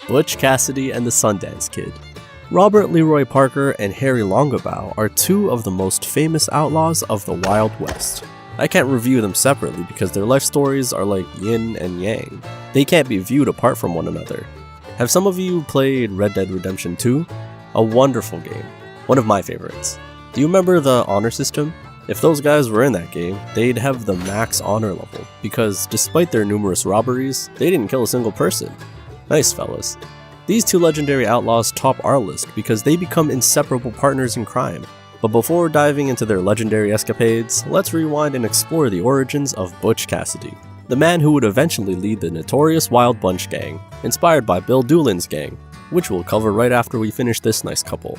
Butch Cassidy and the Sundance Kid. Robert Leroy Parker and Harry Longabaugh are two of the most famous outlaws of the Wild West. I can't review them separately because their life stories are like yin and yang. They can't be viewed apart from one another. Have some of you played Red Dead Redemption 2? A wonderful game. One of my favorites. Do you remember the honor system? If those guys were in that game, they'd have the max honor level, because despite their numerous robberies, they didn't kill a single person. Nice fellas. These two legendary outlaws top our list because they become inseparable partners in crime. But before diving into their legendary escapades, let's rewind and explore the origins of Butch Cassidy, the man who would eventually lead the notorious Wild Bunch gang, inspired by Bill Doolin's gang, which we'll cover right after we finish this nice couple.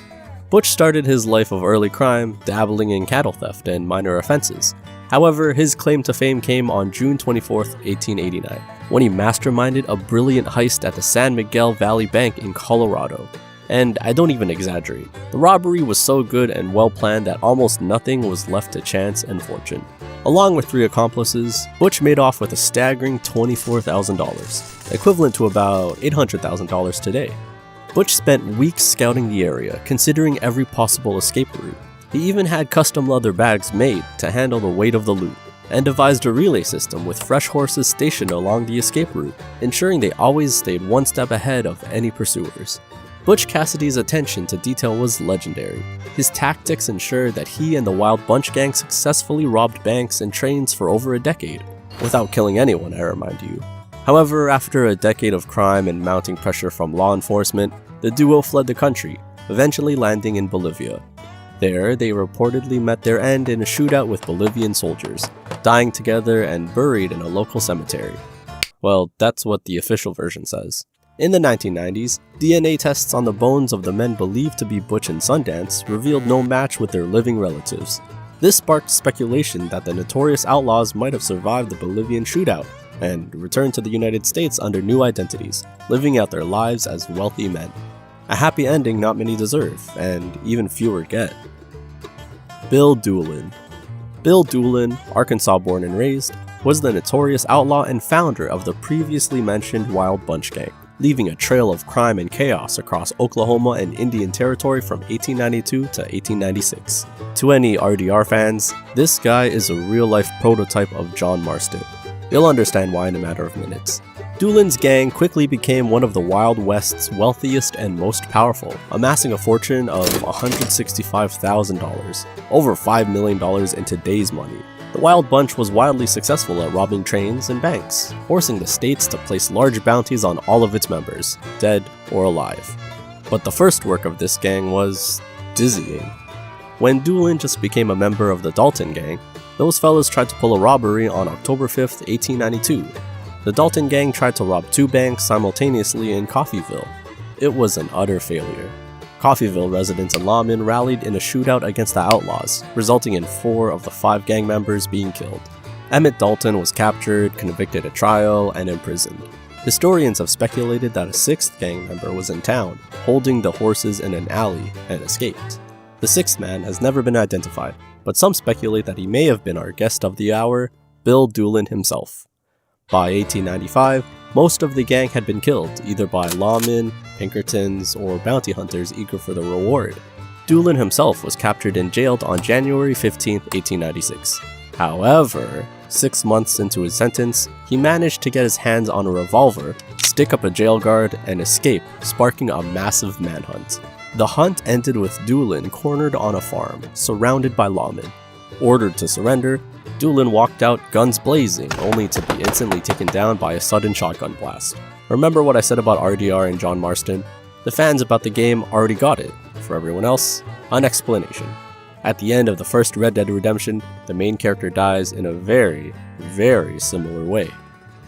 Butch started his life of early crime, dabbling in cattle theft and minor offenses. However, his claim to fame came on June 24, 1889, when he masterminded a brilliant heist at the San Miguel Valley Bank in Colorado. And I don't even exaggerate. The robbery was so good and well planned that almost nothing was left to chance and fortune. Along with 3 accomplices, Butch made off with a staggering $24,000, equivalent to about $800,000 today. Butch spent weeks scouting the area, considering every possible escape route. He even had custom leather bags made to handle the weight of the loot, and devised a relay system with fresh horses stationed along the escape route, ensuring they always stayed one step ahead of any pursuers. Butch Cassidy's attention to detail was legendary. His tactics ensured that he and the Wild Bunch gang successfully robbed banks and trains for over a decade, without killing anyone, I remind you. However, after a decade of crime and mounting pressure from law enforcement, the duo fled the country, eventually landing in Bolivia. There, they reportedly met their end in a shootout with Bolivian soldiers, dying together and buried in a local cemetery. Well, that's what the official version says. In the 1990s, DNA tests on the bones of the men believed to be Butch and Sundance revealed no match with their living relatives. This sparked speculation that the notorious outlaws might have survived the Bolivian shootout and returned to the United States under new identities, living out their lives as wealthy men. A happy ending not many deserve, and even fewer get. Bill Doolin. Bill Doolin, Arkansas born and raised, was the notorious outlaw and founder of the previously mentioned Wild Bunch gang, leaving a trail of crime and chaos across Oklahoma and Indian Territory from 1892 to 1896. To any RDR fans, this guy is a real-life prototype of John Marston. You'll understand why in a matter of minutes. Doolin's gang quickly became one of the Wild West's wealthiest and most powerful, amassing a fortune of $165,000, over $5 million in today's money. The Wild Bunch was wildly successful at robbing trains and banks, forcing the states to place large bounties on all of its members, dead or alive. But the first work of this gang was dizzying. When Doolin just became a member of the Dalton gang, those fellas tried to pull a robbery on October 5th, 1892. The Dalton gang tried to rob 2 banks simultaneously in Coffeyville. It was an utter failure. Coffeyville residents and lawmen rallied in a shootout against the Outlaws, resulting in 4 of the 5 gang members being killed. Emmett Dalton was captured, convicted at trial, and imprisoned. Historians have speculated that a 6th gang member was in town, holding the horses in an alley, and escaped. The 6th man has never been identified, but some speculate that he may have been our guest of the hour, Bill Doolin himself. By 1895, most of the gang had been killed, either by lawmen, Pinkertons, or bounty hunters eager for the reward. Doolin himself was captured and jailed on January 15, 1896. However, 6 months into his sentence, he managed to get his hands on a revolver, stick up a jail guard, and escape, sparking a massive manhunt. The hunt ended with Doolin cornered on a farm, surrounded by lawmen. Ordered to surrender, Doolin walked out guns blazing, only to be instantly taken down by a sudden shotgun blast. Remember what I said about RDR and John Marston? The fans about the game already got it. For everyone else, an explanation. At the end of the first Red Dead Redemption, the main character dies in a very, very similar way.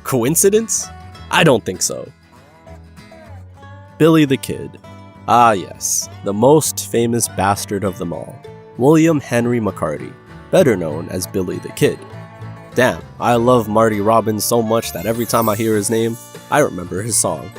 Coincidence? I don't think so. Billy the Kid. Ah yes, the most famous bastard of them all. William Henry McCarty, better known as Billy the Kid. Damn, I love Marty Robbins so much that every time I hear his name, I remember his song.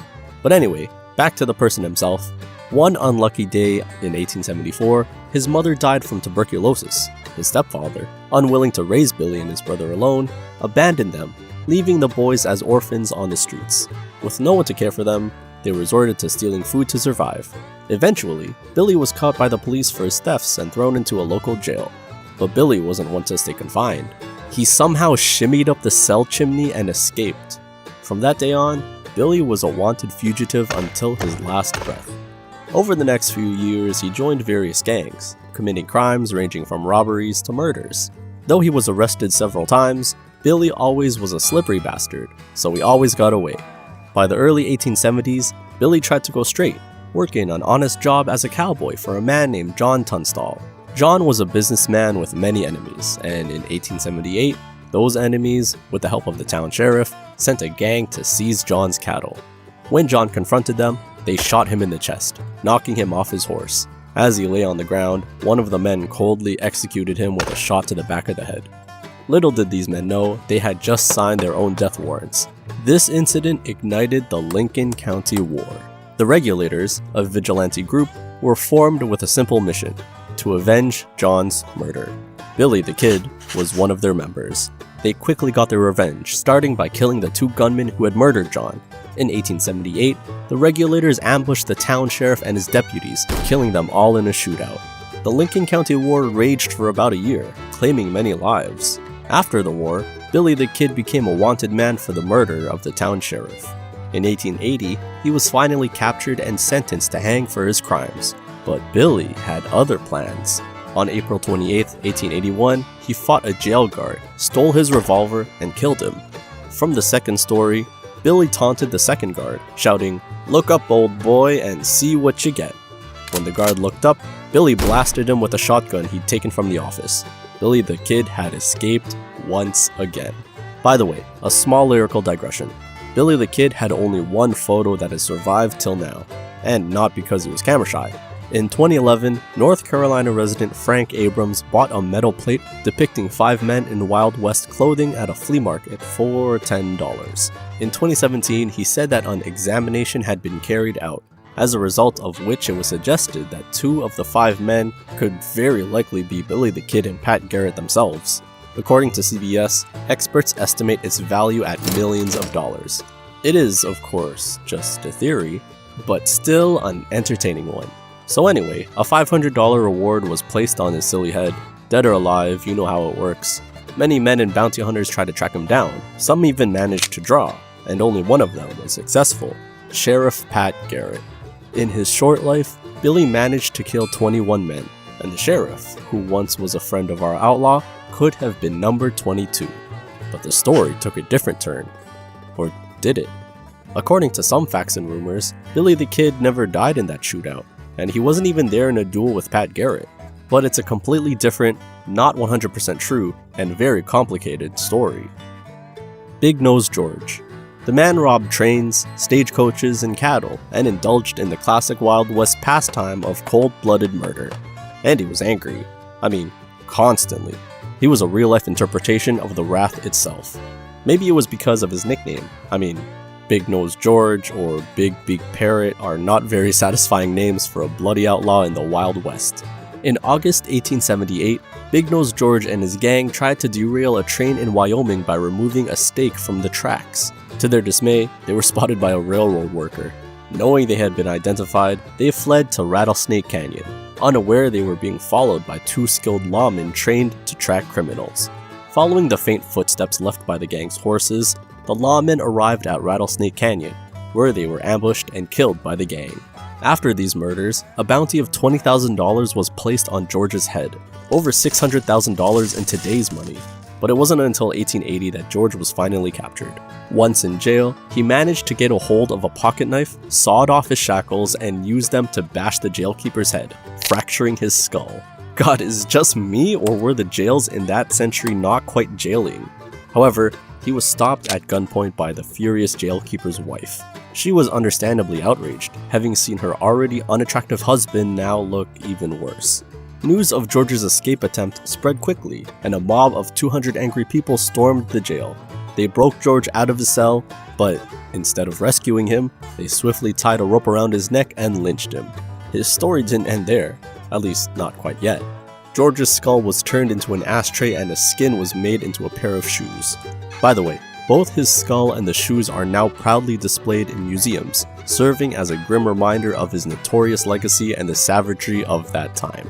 But anyway, back to the person himself. One unlucky day in 1874, his mother died from tuberculosis. His stepfather, unwilling to raise Billy and his brother alone, abandoned them, leaving the boys as orphans on the streets. With no one to care for them, they resorted to stealing food to survive. Eventually, Billy was caught by the police for his thefts and thrown into a local jail. But Billy wasn't one to stay confined. He somehow shimmied up the cell chimney and escaped. From that day on, Billy was a wanted fugitive until his last breath. Over the next few years, he joined various gangs, committing crimes ranging from robberies to murders. Though he was arrested several times, Billy always was a slippery bastard, so he always got away. By the early 1870s, Billy tried to go straight, working an honest job as a cowboy for a man named John Tunstall. John was a businessman with many enemies, and in 1878, those enemies, with the help of the town sheriff, sent a gang to seize John's cattle. When John confronted them, they shot him in the chest, knocking him off his horse. As he lay on the ground, one of the men coldly executed him with a shot to the back of the head. Little did these men know, they had just signed their own death warrants. This incident ignited the Lincoln County War. The Regulators, a vigilante group, were formed with a simple mission: to avenge John's murder. Billy the Kid was one of their members. They quickly got their revenge, starting by killing the 2 gunmen who had murdered John. In 1878, the Regulators ambushed the town sheriff and his deputies, killing them all in a shootout. The Lincoln County War raged for about a year, claiming many lives. After the war, Billy the Kid became a wanted man for the murder of the town sheriff. In 1880, he was finally captured and sentenced to hang for his crimes. But Billy had other plans. On April 28, 1881, he fought a jail guard, stole his revolver, and killed him. From the second story, Billy taunted the second guard, shouting, "Look up, old boy, and see what you get." When the guard looked up, Billy blasted him with a shotgun he'd taken from the office. Billy the Kid had escaped once again. By the way, a small lyrical digression. Billy the Kid had only one photo that has survived till now, and not because he was camera shy. In 2011, North Carolina resident Frank Abrams bought a metal plate depicting 5 men in Wild West clothing at a flea market for $10. In 2017, he said that an examination had been carried out, as a result of which it was suggested that 2 of the 5 men could very likely be Billy the Kid and Pat Garrett themselves. According to CBS, experts estimate its value at millions of dollars. It is, of course, just a theory, but still an entertaining one. So anyway, a $500 reward was placed on his silly head. Dead or alive, you know how it works. Many men and bounty hunters tried to track him down. Some even managed to draw, and only one of them was successful: Sheriff Pat Garrett. In his short life, Billy managed to kill 21 men, and the sheriff, who once was a friend of our outlaw, could have been number 22. But the story took a different turn. Or did it? According to some facts and rumors, Billy the Kid never died in that shootout, and he wasn't even there in a duel with Pat Garrett. But it's a completely different, not 100% true, and very complicated story. Big Nose George. The man robbed trains, stagecoaches, and cattle, and indulged in the classic Wild West pastime of cold-blooded murder. And he was angry. I mean, constantly. He was a real-life interpretation of the wrath itself. Maybe it was because of his nickname. I mean, Big Nose George or Big Beak Parrot are not very satisfying names for a bloody outlaw in the Wild West. In August 1878, Big Nose George and his gang tried to derail a train in Wyoming by removing a stake from the tracks. To their dismay, they were spotted by a railroad worker. Knowing they had been identified, they fled to Rattlesnake Canyon, unaware they were being followed by 2 skilled lawmen trained to track criminals. Following the faint footsteps left by the gang's horses, the lawmen arrived at Rattlesnake Canyon, where they were ambushed and killed by the gang. After these murders, a bounty of $20,000 was placed on George's head, over $600,000 in today's money. But it wasn't until 1880 that George was finally captured. Once in jail, he managed to get a hold of a pocket knife, sawed off his shackles, and used them to bash the jailkeeper's head, fracturing his skull. God, is it just me, or were the jails in that century not quite jailing? However, he was stopped at gunpoint by the furious jailkeeper's wife. She was understandably outraged, having seen her already unattractive husband now look even worse. News of George's escape attempt spread quickly, and a mob of 200 angry people stormed the jail. They broke George out of his cell, but instead of rescuing him, they swiftly tied a rope around his neck and lynched him. His story didn't end there, at least not quite yet. George's skull was turned into an ashtray and his skin was made into a pair of shoes. By the way, both his skull and the shoes are now proudly displayed in museums, serving as a grim reminder of his notorious legacy and the savagery of that time.